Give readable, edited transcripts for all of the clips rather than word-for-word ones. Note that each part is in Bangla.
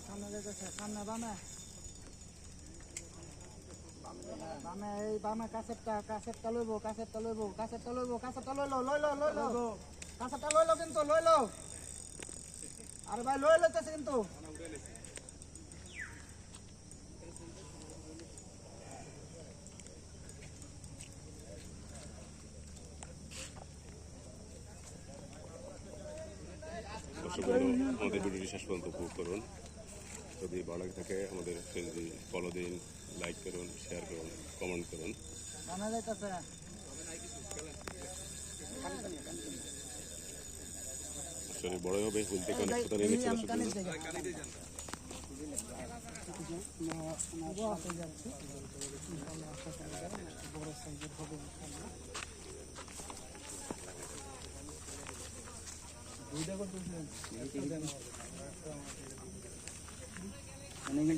সামনে যেতেছে, সামনে বামে বামে এই বামে কাছেরটা লইব কাছেরটা লইলো কিন্তু লইলো। আরে ভাই লইতেছে কিন্তু আমাদের ভিডিওটি শেষ পর্যন্ত উপভোগ করুন। যদি ভালো লাগে থাকে আমাদের চ্যানেলটি ফলো দিন, লাইক করুন, শেয়ার করুন, কমেন্ট করুন। আসলে বড় হবে ফুল থেকে অনেক কথা নিয়ে চলে আসবে।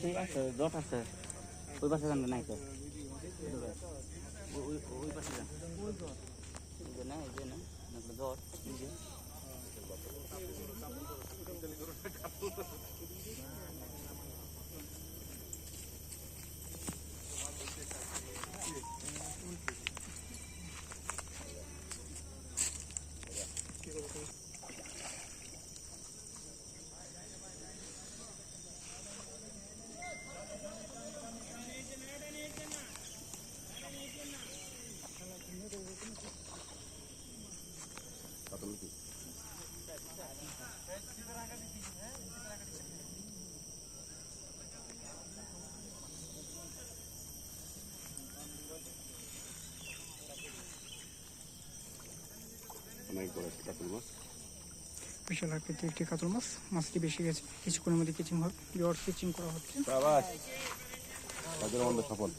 ঠিক আছে, জট আছে ওই পাশে যান নাই তো ওই পাশে যান না এই যে না জট অনেক বড় একটা কাতল মাছ, বিশাল আকৃতির একটি কাতল মাছ। মাছটি বেশি গেছে, কিছুক্ষণের মধ্যে কিচিং হবে। কিচিং করা হচ্ছে। সফল।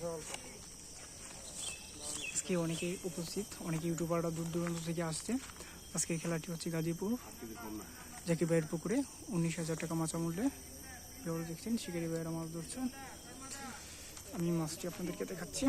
আজকে অনেকেই উপস্থিত, অনেক ইউটিউবাররা দূর দূরান্ত থেকে আসছে। আজকে খেলাটি হচ্ছে গাজীপুর জাকির ভাইয়ের পুকুরে 19,000 টাকা মাছা মূল্যে। দেখছেন শিকারি ভাইয়েরা মাছ ধরছে। আমি মাছটি আপনাদেরকে দেখাচ্ছি।